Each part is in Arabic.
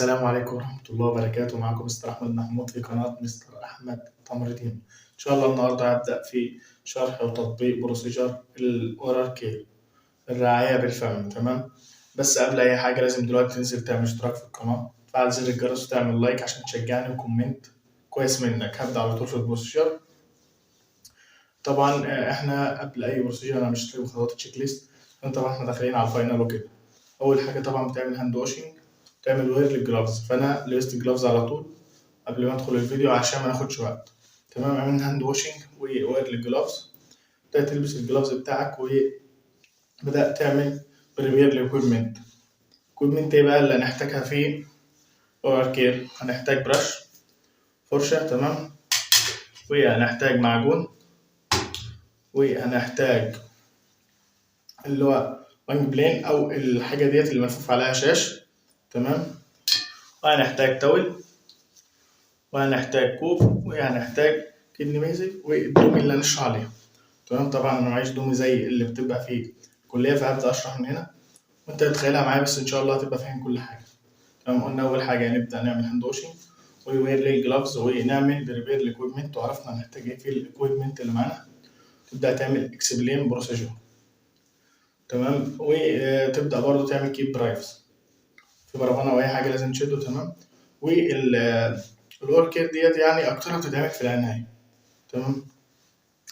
السلام عليكم ورحمة الله وبركاته. معكم مستر أحمد محمود في قناة مستر أحمد تمريض. إن شاء الله النهاردة هبدأ في شرح وتطبيق بروسيجر الأورال كير، الرعاية بالفم. تمام، بس قبل أي حاجة لازم دلوقتي تنزل تعمل اشتراك في القناة، تفعل زر الجرس وتعمل لايك عشان تشجعني، وكومنت كويس منك. هبدأ على طول في البروسيجر. طبعا احنا قبل أي بروسيجر أنا مش كاتب خطوات التشيك ليست، طبعا احنا داخلين على الفاينل وكده. أول حاجة طبعا بتعمل هاند واشنج، تعمل وير للجلافز. فانا لبست الجلافز على طول قبل ما ادخل الفيديو عشان ما ناخدش وقت. تمام، عملنا هاند واشنج ووير للجلافز، بدأت تلبس الجلافز بتاعك وبدأت تعمل بريبير للإكويبمنت. الإكويبمنت ايه بقى اللي هنحتاجها في أورال كير؟ هنحتاج برش، فرشة، تمام، وهنحتاج معجون، وهنحتاج اللي هو وانج بلين أو الحاجة ديت اللي ملفوف عليها شاش، تمام، وهنحتاج تاول، وهنحتاج كوب، وهنحتاج كدني بيزك، والدومي اللي هنشرح عليها. تمام، طبعا انا معيش دومي زي اللي بتبقى في الكليه، فهبدا اشرح من هنا وانت تتخيلها معايا، بس ان شاء الله هتبقى فاهم كل حاجه. تمام، قلنا اول حاجه هنبدا نعمل هاند واشنج ووير للجلافز ونعمل بريبير الاكويبمنت، وعرفنا هنحتاج ايه في الاكويبمنت اللي معانا. تبدا تعمل اكسبلين بروسيجر، تمام، وتبدا برضو تعمل كيب برايفز في برفانه او اي حاجه لازم تشده. تمام، والورك كير ديت يعني اكترها بتتعمل في العنايه. تمام،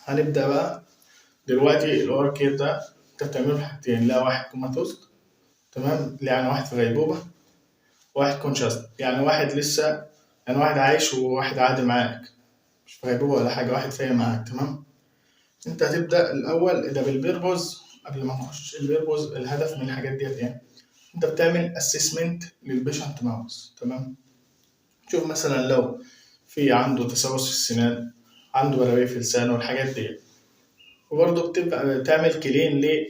هنبدا بقى دلوقتي الأور كير ده أنت بتعمله بحاجتين، لا واحد كوماتوز، تمام، يعني واحد في غيبوبة، واحد كونشاست يعني واحد لسه، يعني واحد عايش وواحد عادي معاك، مش في غيبوبة ولا حاجة، واحد فايق معاك. تمام، أنت هتبدأ الأول ده بالبيربوز. قبل ما نخش البيربوز، الهدف من الحاجات ديت إيه؟ أنت بتعمل أسسمنت للبيشنت ماوس. تمام، شوف مثلا لو في عنده تسوس في السنان، عنده براوية في لسانه والحاجات ديت، وبرضه بتبقى تعمل كلين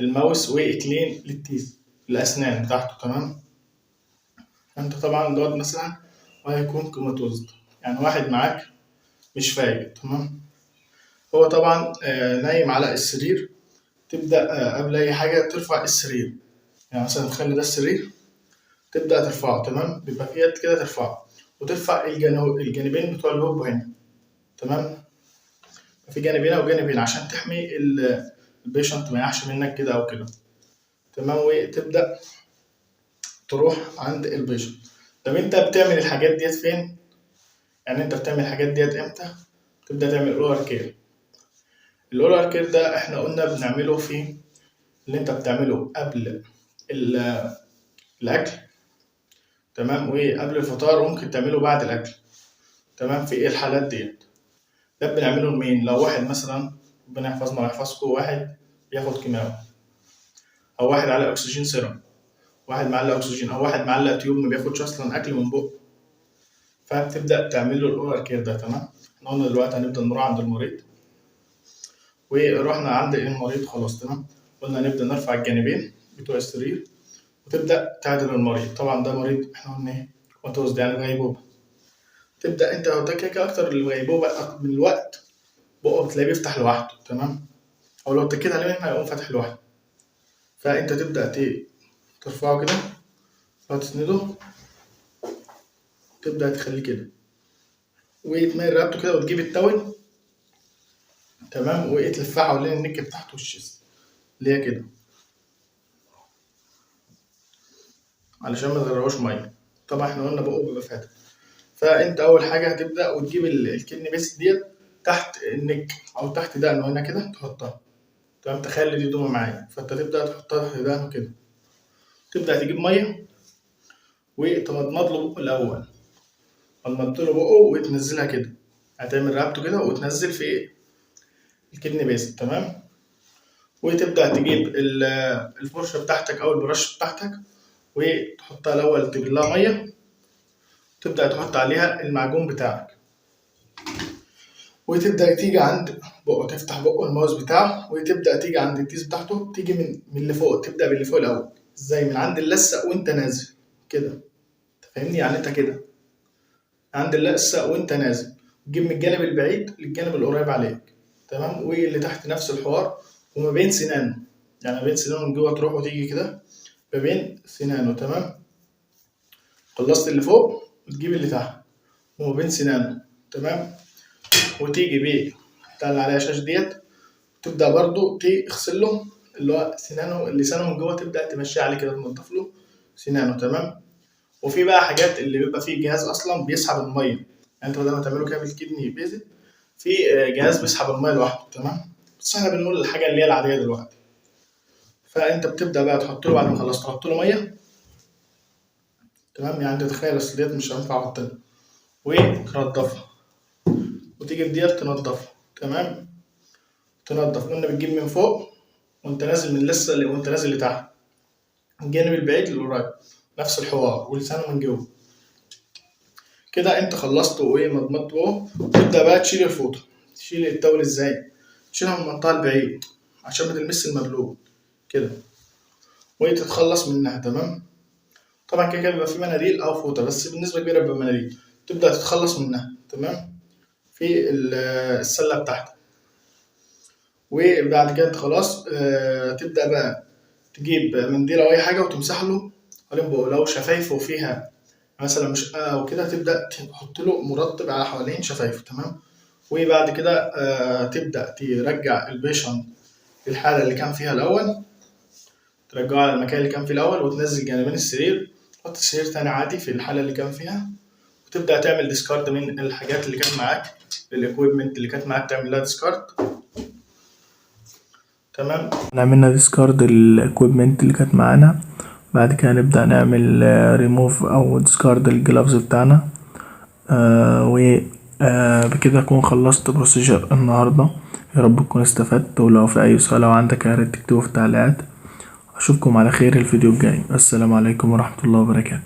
للماوس وكلين للتيث، الأسنان بتاعته. تمام، أنت طبعا دوت مثلا وهيكون كوماتوز، يعني واحد معاك مش فايق. تمام، هو طبعا نايم على السرير. تبدأ قبل أي حاجة ترفع السرير، يعني مثلا تخلي ده السرير، تبدأ ترفعه. تمام، بيبقى في يد كده ترفعه، وترفع الجانبين بتوع الهوب هنا. تمام، في جانب هنا وجانب هنا عشان تحمي البيشنت ما يقعش منك كده أو كده. تمام، وتبدأ تروح عند البيشنت. طب انت بتعمل الحاجات ديت فين؟ يعني انت بتعمل الحاجات ديت امتى؟ تبدأ تعمل الاورال كير. الاورال كير ده احنا قلنا بنعمله في اللي انت بتعمله قبل الاكل، تمام، وقبل الفطار، وممكن تعمله بعد الاكل. تمام، في الحالات ديت ده بنعمله لمين؟ لو واحد مثلا، ربنا يحفظنا ويحفظكم، واحد بياخد كيماوي، او واحد على اكسجين سيرم، واحد معلق اكسجين، او واحد معلق تيوب ما بياخدش اصلا اكل من بقه، فبتبدأ تعمل له الاورال كير ده. تمام، احنا قلنا دلوقتي هنبدأ نروح عند المريض، ورحنا عند المريض خلاص. تمام، قلنا نبدأ نرفع الجانبين بتوع السرير، وتبدأ تعدل المريض. طبعا ده مريض احنا قلنا ايه؟ كوماتوز، ده يعني غيبوبة. تبدأ انت ده كده أكتر الغيبوبة من الوقت بقه بتلاقيه بيفتح لوحده. تمام، أو لو اتكيت عليه منها هيقوم فاتح لوحده. فأنت تبدأ ترفعه كده وتسنده، تبدأ تخليه كده، وتميل رقبته كده، وتجيب التاول، تمام، وتلفها حوالين النك بتاعته والشيست اللي هي كده علشان ما تغرقوش ميه. طبعا احنا قلنا بقه بيبقى فاتح. فانت اول حاجه هتبدا وتجيب الكدني بيس ديت تحت النك او تحت دقنه هنا كده تحطها. تمام، تخيل دي دومه معايا، فانت تبدا تحطها تحت دقنه كده. تبدا تجيب ميه وتمضمض له بقه الاول، تمضمض له بقه وتنزلها كده، هتعمل رقبته كده وتنزل في الكدني بيس. تمام، وتبدا تجيب الفرشه بتاعتك او البرش بتاعتك، وتحطها الاول تبلها ميه، تبدأ تحط عليها المعجون بتاعك، وتبدأ تيجي عند بقه، تفتح بقه الماوس بتاعه، وتبدأ تيجي عند الكيس بتاعته، تيجي من اللي فوق، تبدأ باللي فوق الأول. ازاي؟ من عند اللثة وانت نازل كده. انت فاهمني؟ يعني انت كده عند اللثة وانت نازل، تجيب من الجانب البعيد للجانب القريب عليك. تمام، واللي تحت نفس الحوار، وما بين سنانه، يعني ما بين سنانه من جوه تروح وتيجي كده ما بين سنانه. تمام، خلصت اللي فوق وتجيب اللي تحت وما بين سنانه، تمام. وتيجي بيه بتاع اللي عليها شاش ديت، تبدأ برضو تغسل له اللي هو سنانه، لسانه من جوه، تبدأ تمشي عليه كده، تنضف له سنانه، تمام. وفي بقى حاجات اللي بيبقى فيه جهاز أصلا بيسحب المية، يعني أنت بدل ما تعمله كده بالكدني بيزك، في جهاز بيسحب المية لوحده، تمام. بس احنا بنقول الحاجة اللي هي العادية دلوقتي. فأنت بتبدأ بقى تحط له بعد ما خلصت تحط له مية، تمام. يعني تتخيل أصل ديت مش هينفع أحطها، وتنضفها، وتيجي بديت تنضفها، تمام. تنضف، قلنا بتجيب من فوق وانت نازل من لسه وانت نازل لتحت، الجانب البعيد للقريب نفس الحوار، ولسانه من جوه. كده انت خلصت وايه مضمضت اهو. تبدا بقى تشيل الفوطه. تشيل التول ازاي؟ تشيلها من المنطقه البعيد عشان ما تلمس المبلول كده، وتتخلص منها، تمام. طبعا كده كده بيبقى في مناديل او فوطه، بس بالنسبه كبيره بيبقى مناديل. تبدا تتخلص منها، تمام، في السله بتاعتك. وبعد كده انت خلاص تبدا بقى تجيب منديل او اي حاجه وتمسح له حوالين بقه، لو شفايفه فيها مثلا مش او كده تبدا تحط له مرطب على حوالين شفايفه، تمام. وبعد كده تبدا ترجع البيشنت للحاله اللي كان فيها الاول، ترجعه على المكان اللي كان فيه الاول، وتنزل جانبين السرير، تحط السرير تاني عادي في الحاله اللي كان فيها، وتبدا تعمل ديسكارد من الحاجات اللي كانت معاك، الاكويبمنت اللي كانت معاك تعمل لها ديسكارد، تمام. عملنا ديسكارد الاكويبمنت اللي كانت معانا. بعد كده نبدأ نعمل ريموف او ديسكارد الجلافز بتاعنا. وبكده اكون خلصت بروسيجر النهاردة. يا رب تكون استفدت، ولو في اي سؤال او عندك يا ريت تكتبه في التعليقات. اشوفكم على خير الفيديو الجاي. السلام عليكم ورحمة الله وبركاته.